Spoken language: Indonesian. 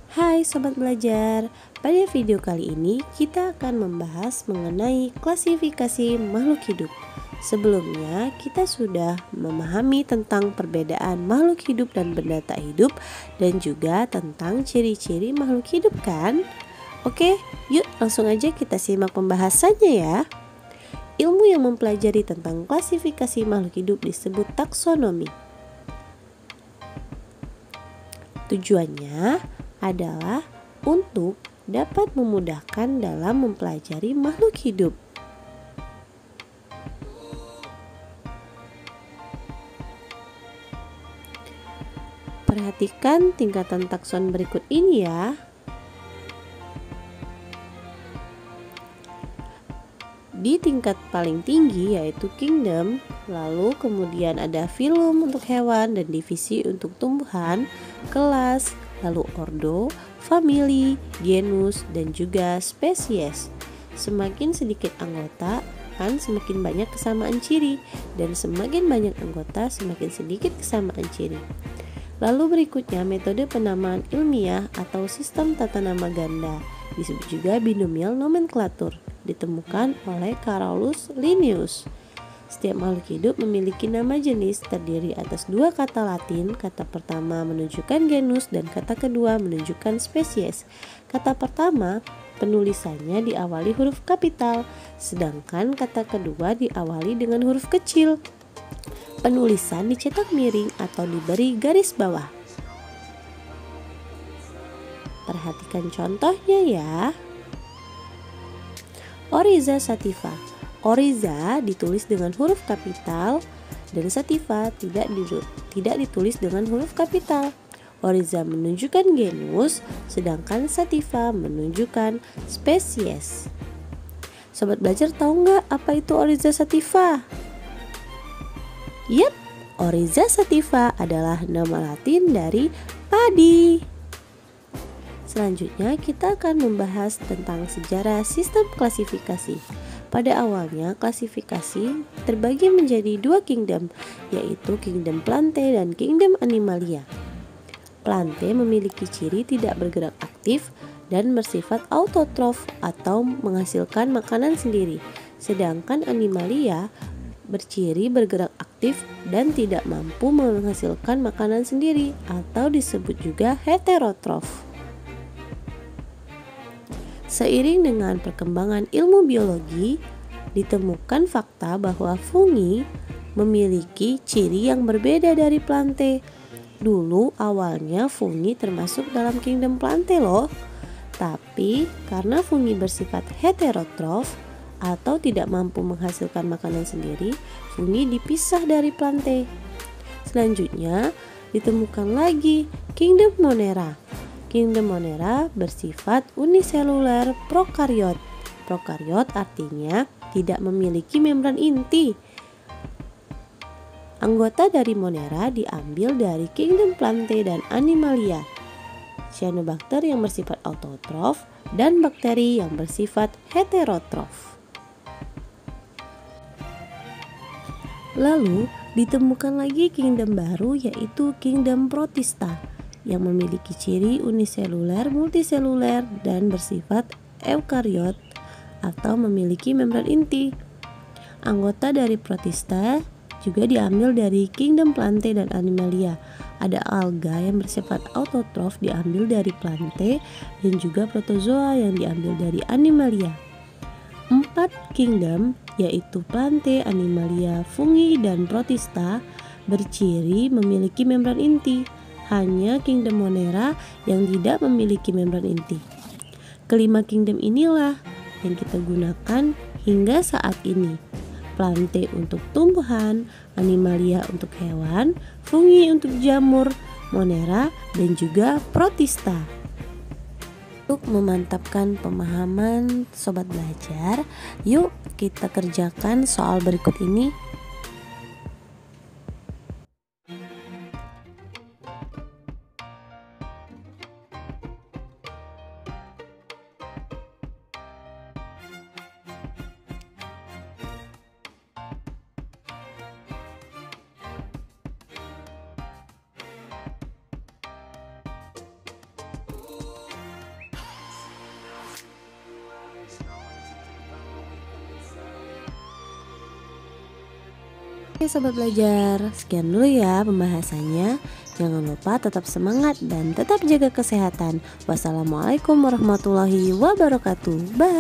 Hai Sobat Belajar, pada video kali ini kita akan membahas mengenai klasifikasi makhluk hidup. Sebelumnya kita sudah memahami tentang perbedaan makhluk hidup dan benda tak hidup dan juga tentang ciri-ciri makhluk hidup kan? Oke, yuk langsung aja kita simak pembahasannya ya. Ilmu yang mempelajari tentang klasifikasi makhluk hidup disebut taksonomi. Tujuannya adalah untuk dapat memudahkan dalam mempelajari makhluk hidup. Perhatikan tingkatan takson berikut ini ya. Di tingkat paling tinggi yaitu kingdom, lalu kemudian ada filum untuk hewan dan divisi untuk tumbuhan, kelas, lalu ordo, famili, genus, dan juga spesies. Semakin sedikit anggota, kan semakin banyak kesamaan ciri, dan semakin banyak anggota semakin sedikit kesamaan ciri. Lalu berikutnya metode penamaan ilmiah atau sistem tata nama ganda, disebut juga binomial nomenklatur, ditemukan oleh Carolus Linnaeus. Setiap makhluk hidup memiliki nama jenis terdiri atas dua kata Latin. Kata pertama menunjukkan genus dan kata kedua menunjukkan spesies. Kata pertama penulisannya diawali huruf kapital, sedangkan kata kedua diawali dengan huruf kecil. Penulisan dicetak miring atau diberi garis bawah. Perhatikan contohnya ya. Oryza sativa. Oryza ditulis dengan huruf kapital dan sativa tidak ditulis dengan huruf kapital. Oryza menunjukkan genus, sedangkan sativa menunjukkan spesies. Sobat Belajar tahu nggak apa itu Oryza sativa? Yap, Oryza sativa adalah nama Latin dari padi. Selanjutnya kita akan membahas tentang sejarah sistem klasifikasi. Pada awalnya klasifikasi terbagi menjadi dua kingdom, yaitu kingdom Plantae dan kingdom Animalia. Plantae memiliki ciri tidak bergerak aktif dan bersifat autotrof atau menghasilkan makanan sendiri, sedangkan Animalia berciri bergerak aktif dan tidak mampu menghasilkan makanan sendiri atau disebut juga heterotrof. Seiring dengan perkembangan ilmu biologi, ditemukan fakta bahwa fungi memiliki ciri yang berbeda dari Plantae. Dulu awalnya fungi termasuk dalam kingdom Plantae loh. Tapi karena fungi bersifat heterotrof atau tidak mampu menghasilkan makanan sendiri, fungi dipisah dari Plantae. Selanjutnya ditemukan lagi kingdom Monera. Kingdom Monera bersifat uniseluler prokariot. Prokariot artinya tidak memiliki membran inti. Anggota dari Monera diambil dari kingdom Plantae dan Animalia. Cyanobacter yang bersifat autotrof dan bakteri yang bersifat heterotrof. Lalu ditemukan lagi kingdom baru yaitu kingdom Protista yang memiliki ciri uniseluler, multiseluler, dan bersifat eukariot atau memiliki membran inti. Anggota dari Protista juga diambil dari kingdom Plantae dan Animalia. Ada alga yang bersifat autotrof diambil dari Plantae dan juga protozoa yang diambil dari Animalia. 4 kingdom yaitu Plantae, Animalia, fungi, dan Protista berciri memiliki membran inti. Hanya kingdom Monera yang tidak memiliki membran inti. Kelima kingdom inilah yang kita gunakan hingga saat ini. Plantae untuk tumbuhan, Animalia untuk hewan, fungi untuk jamur, Monera, dan juga Protista. Untuk memantapkan pemahaman Sobat Belajar, yuk kita kerjakan soal berikut ini. Oke sobat belajar, sekian dulu ya pembahasannya. Jangan lupa tetap semangat dan tetap jaga kesehatan. Wassalamualaikum warahmatullahi wabarakatuh. Bye.